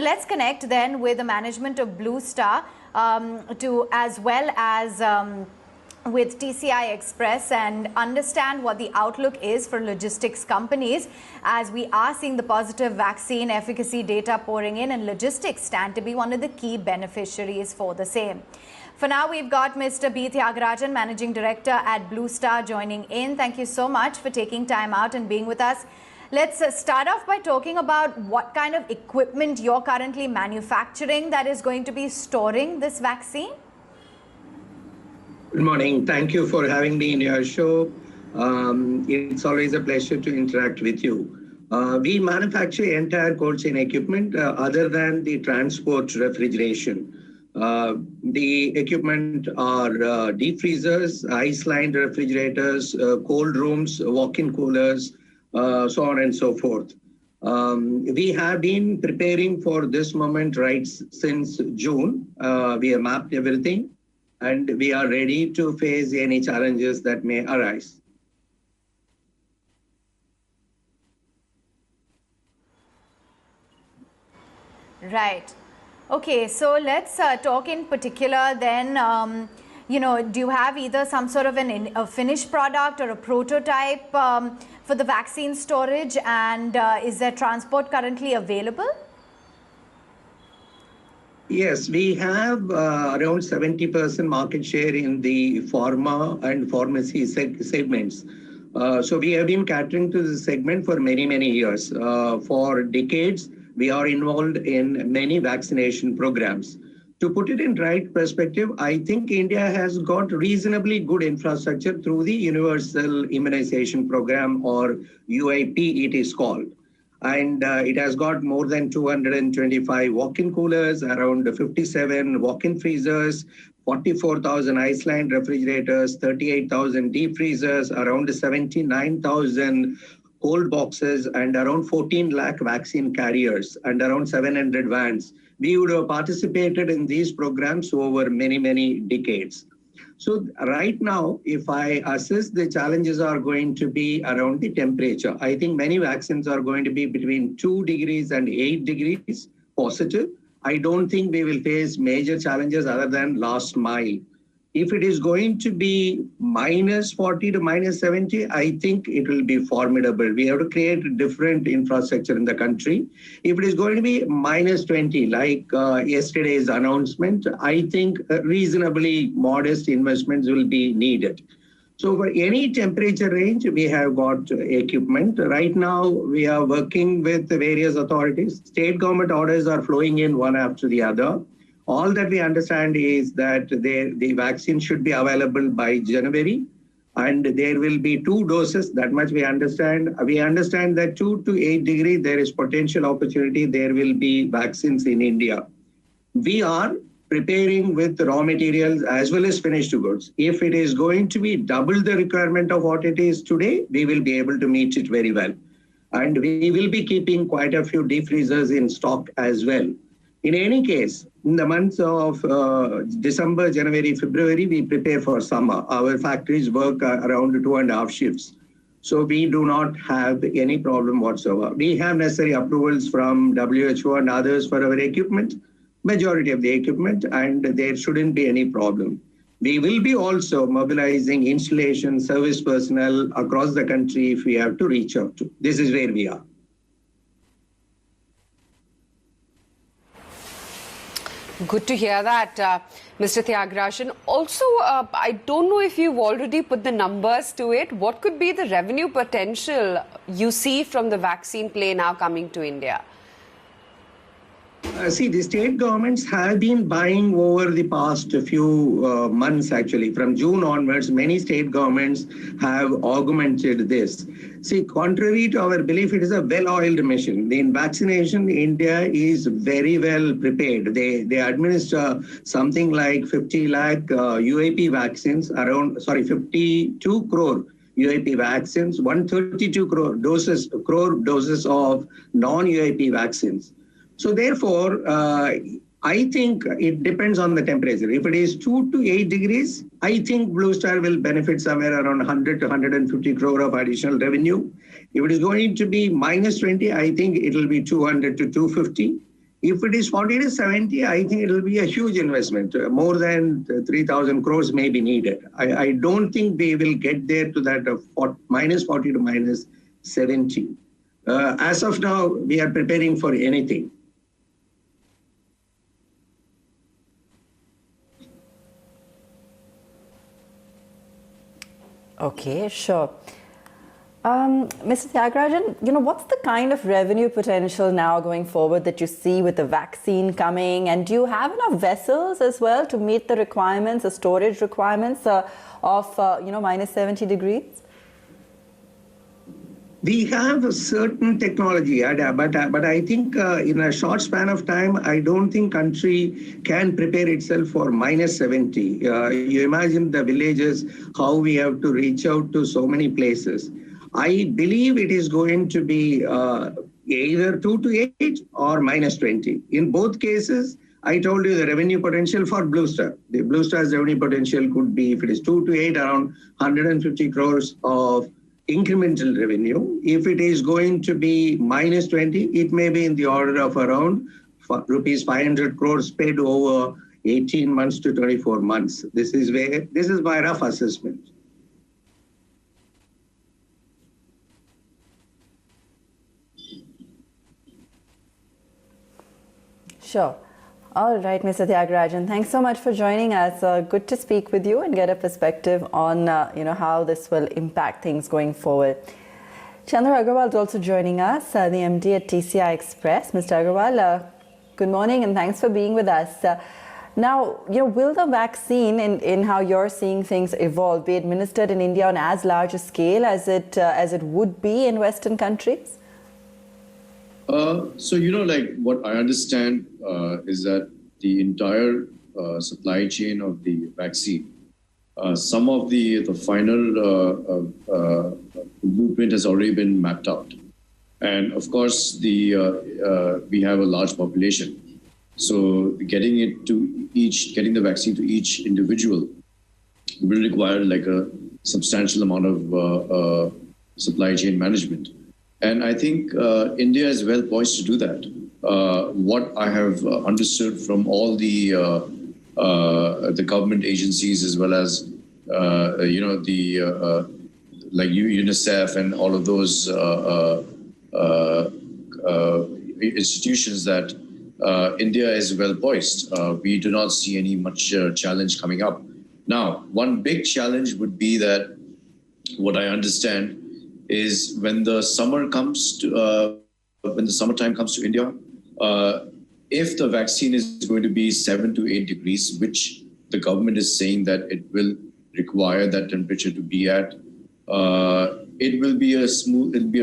Let's connect then with the management of BlueDart as well as with TCI Express and understand what the outlook is for logistics companies, as we are seeing the positive vaccine efficacy data pouring in and logistics stand to be one of the key beneficiaries for the same. For now, we've got Mr. B Thiagarajan, Managing Director at BlueDart, joining in. Thank you so much for taking time out and being with us. Let's start off by talking about what kind of equipment you're currently manufacturing that is going to be storing this vaccine. Good morning. Thank you for having me in your show. It's always a pleasure to interact with you. We manufacture entire cold chain equipment other than the transport refrigeration. The equipment are deep freezers, ice-lined refrigerators, cold rooms, walk-in coolers, so on and so forth. We have been preparing for this moment right since June. We have mapped everything and we are ready to face any challenges that may arise. Right. Okay, so let's talk in particular then, do you have either some sort of a finished product or a prototype for the vaccine storage, and is there transport currently available? Yes, we have around 70% market share in the pharma and pharmacy segments. So we have been catering to this segment for many, many years. For decades, we are involved in many vaccination programs. To put it in right perspective, I think India has got reasonably good infrastructure through the Universal Immunization Program, or UIP it is called. And it has got more than 225 walk-in coolers, around 57 walk-in freezers, 44,000 ice-lined refrigerators, 38,000 deep freezers, around 79,000 cold boxes, and around 14 lakh vaccine carriers, and around 700 vans. We would have participated in these programs over many, many decades. So right now, if I assess, the challenges are going to be around the temperature. I think many vaccines are going to be between 2 degrees and 8 degrees positive. I don't think we will face major challenges other than last mile. If it is going to be minus 40 to minus 70, I think it will be formidable. We have to create a different infrastructure in the country. If it is going to be minus 20, like yesterday's announcement, I think reasonably modest investments will be needed. So for any temperature range, we have got equipment. Right now, we are working with various authorities. State government orders are flowing in one after the other. All that we understand is that the vaccine should be available by January, and there will be 2 doses. That much we understand. We understand that 2 to 8 degrees, there is potential opportunity. There will be vaccines in India. We are preparing with raw materials as well as finished goods. If it is going to be double the requirement of what it is today, we will be able to meet it very well. And we will be keeping quite a few deep freezers in stock as well. In any case, in the months of December, January, February, we prepare for summer. Our factories work around 2.5 shifts. So we do not have any problem whatsoever. We have necessary approvals from WHO and others for our equipment, majority of the equipment, and there shouldn't be any problem. We will be also mobilizing installation service personnel across the country if we have to reach out to. This is where we are. Good to hear that, Mr. Thiagarajan. Also, I don't know if you've already put the numbers to it. What could be the revenue potential you see from the vaccine play now coming to India? See, the state governments have been buying over the past few months, actually. From June onwards, many state governments have augmented this. See, contrary to our belief, it is a well-oiled machine. In vaccination, India is very well prepared. They administer something like 50 lakh UAP vaccines, 52 crore UAP vaccines, 132 crore doses of non-UAP vaccines. So therefore, I think it depends on the temperature. If it is 2 to 8 degrees, I think BlueDart will benefit somewhere around 100 to 150 crore of additional revenue. If it is going to be minus 20, I think it will be 200 to 250. If it is 40 to 70, I think it will be a huge investment. More than 3,000 crores may be needed. I don't think we will get there to that of minus 40 to minus 70. As of now, we are preparing for anything. Okay, sure. Mr. Thiagarajan, what's the kind of revenue potential now going forward that you see with the vaccine coming? And do you have enough vessels as well to meet the requirements, the storage requirements of minus 70 degrees? We have a certain technology, but I think in a short span of time, I don't think country can prepare itself for minus 70. You imagine the villages, how we have to reach out to so many places. I believe it is going to be either 2 to 8 or minus 20. In both cases, I told you the revenue potential for BlueStar. The BlueStar's revenue potential could be, if it is 2 to 8, around 150 crores of incremental revenue. If it is going to be minus 20, it may be in the order of around rupees 500 crores paid over 18 months to 24 months. This is my rough assessment. Sure. All right, Mr. Thiagarajan, thanks so much for joining us. Good to speak with you and get a perspective on how this will impact things going forward. Chander Agarwal is also joining us, the MD at TCI Express. Mr. Agarwal, good morning and thanks for being with us. Now, will the vaccine, in how you're seeing things evolve, be administered in India on as large a scale as it would be in Western countries? So, what I understand is that the entire supply chain of the vaccine, some of the final blueprint has already been mapped out. And of course, we have a large population. So getting the vaccine to each individual will require like a substantial amount of supply chain management. And I think India is well poised to do that. What I have understood from all the government agencies, as well as like UNICEF and all of those institutions, that India is well poised. We do not see any much challenge coming up. Now, one big challenge would be that what I understand is when the summertime comes to India, if the vaccine is going to be 7 to 8 degrees, which the government is saying that it will require that temperature to be at, it will be a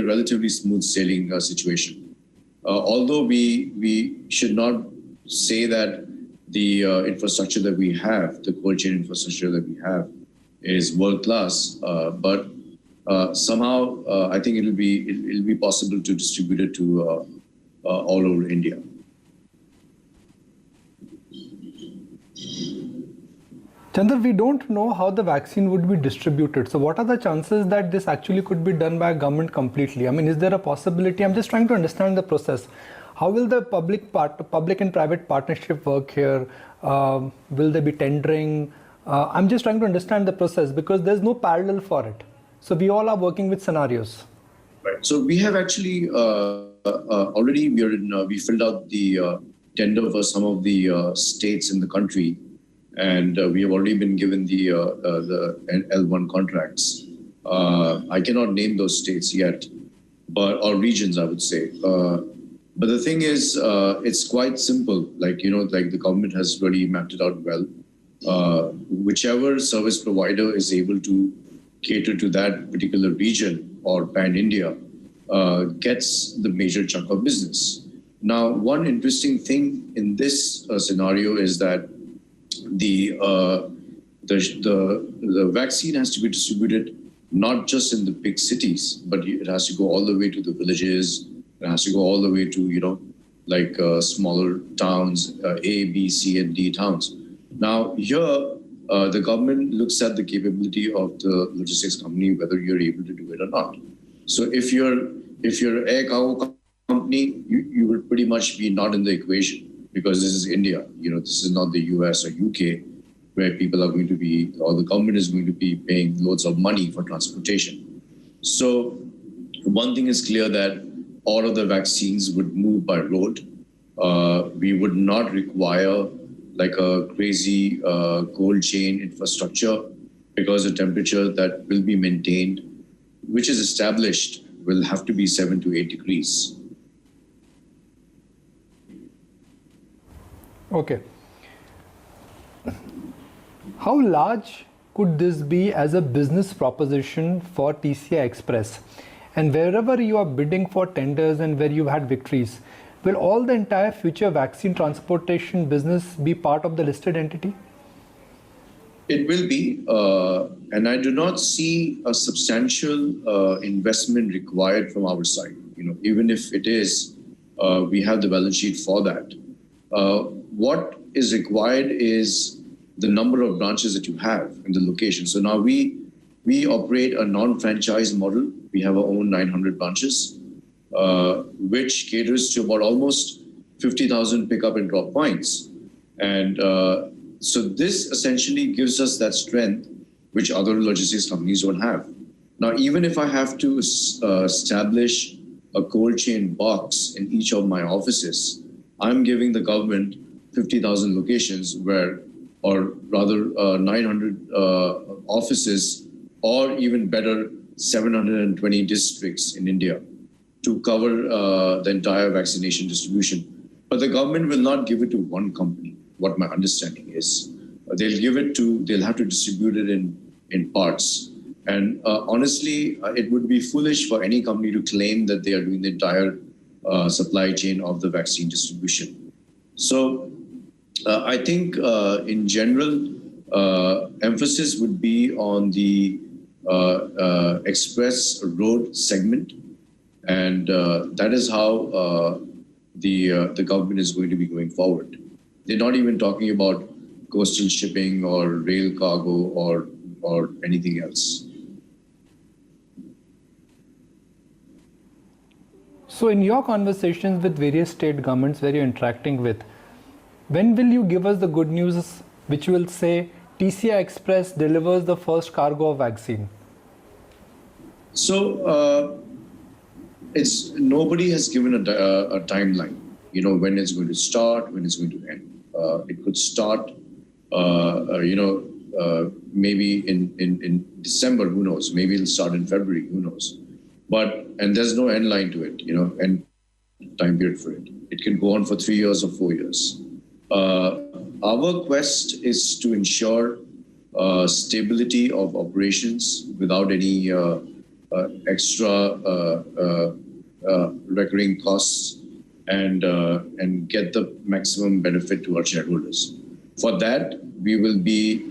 relatively smooth sailing situation. Although we should not say that the infrastructure that we have, the cold chain infrastructure that we have, is world class, but somehow I think it'll be possible to distribute it to all over India. Chander, we don't know how the vaccine would be distributed. So what are the chances that this actually could be done by government completely? I mean, is there a possibility? I'm just trying to understand the process. How will the public and private partnership work here? Will there be tendering? I'm just trying to understand the process because there's no parallel for it. So we all are working with scenarios. Right. So we have actually already we filled out the tender for some of the states in the country, and we have already been given the L1 contracts. I cannot name those states yet, or regions, I would say. But the thing is, it's quite simple. Like the government has really mapped it out well. Whichever service provider is able to cater to that particular region or pan-India gets the major chunk of business. Now, one interesting thing in this scenario is that the vaccine has to be distributed not just in the big cities, but it has to go all the way to the villages. It has to go all the way to smaller towns, A, B, C, and D towns. Now here, the government looks at the capability of the logistics company, whether you're able to do it or not. So if your ek company, you will pretty much be not in the equation because this is India. This is not the US or UK where people are going to be, or the government is going to be paying loads of money for transportation. So one thing is clear that all of the vaccines would move by road. We would not require like a crazy cold chain infrastructure because the temperature that will be maintained, which is established, will have to be 7 to 8 degrees. Okay. How large could this be as a business proposition for TCI Express? And wherever you are bidding for tenders and where you've had victories, will all the entire future vaccine transportation business be part of the listed entity? It will be, and I do not see a substantial investment required from our side. Even if it is, we have the balance sheet for that. What is required is the number of branches that you have in the location. So now we operate a non-franchise model. We have our own 900 branches, which caters to about almost 50,000 pickup and drop points. And so this essentially gives us that strength which other logistics companies don't have. Now, even if I have to establish a cold chain box in each of my offices, I'm giving the government 50,000 locations or rather 900 offices, or even better, 720 districts in India to cover the entire vaccination distribution. But the government will not give it to one company, what my understanding is. They'll have to distribute it in parts. And honestly, it would be foolish for any company to claim that they are doing the entire supply chain of the vaccine distribution. So I think in general, emphasis would be on the express road segment. And that is how the government is going to be going forward. They're not even talking about coastal shipping or rail cargo or anything else. So in your conversations with various state governments where you're interacting with, when will you give us the good news which will say TCI Express delivers the first cargo of vaccine? So nobody has given a timeline, when it's going to start, when it's going to end. It could start, maybe in December, who knows? Maybe it'll start in February, who knows? And there's no end line to it, and time period for it. It can go on for 3 years or 4 years. Our quest is to ensure stability of operations without any extra recurring costs and get the maximum benefit to our shareholders. For that, we will be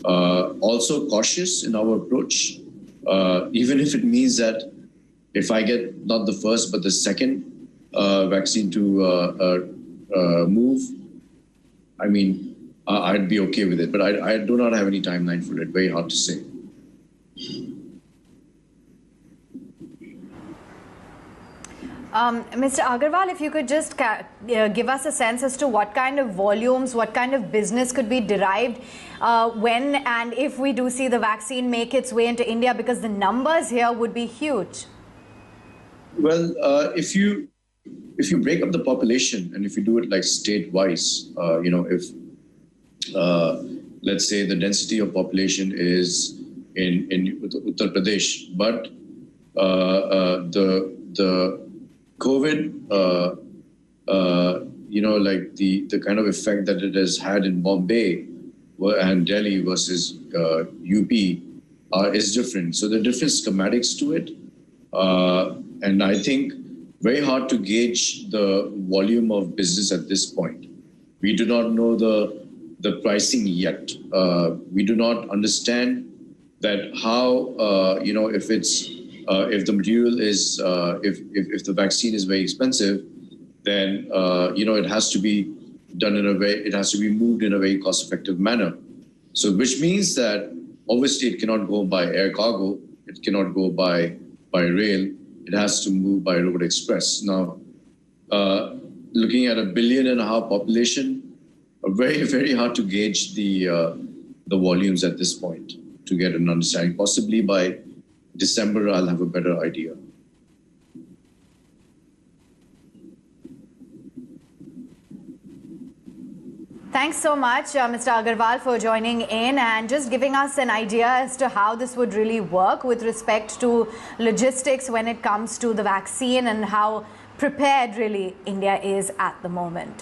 also cautious in our approach, even if it means that if I get not the first but the second vaccine to move, I mean, I'd be okay with it. But I do not have any timeline for it. Very hard to say. Mr. Agarwal, if you could just give us a sense as to what kind of volumes, what kind of business could be derived when and if we do see the vaccine make its way into India, because the numbers here would be huge. Well, if you break up the population and if you do it like state-wise, if let's say the density of population is in Uttar Pradesh, but the COVID, like the kind of effect that it has had in Bombay and Delhi versus UP is different. So there are different schematics to it. And I think very hard to gauge the volume of business at this point. We do not know the pricing yet. We do not understand that how, if the material is, if the vaccine is very expensive, then, it has to be done in a way, it has to be moved in a very cost-effective manner. So which means that obviously it cannot go by air cargo, it cannot go by rail, it has to move by road express. Now, looking at 1.5 billion population, very, very hard to gauge the volumes at this point to get an understanding. Possibly by December, I'll have a better idea. Thanks so much, Mr. Agarwal, for joining in and just giving us an idea as to how this would really work with respect to logistics when it comes to the vaccine and how prepared really India is at the moment.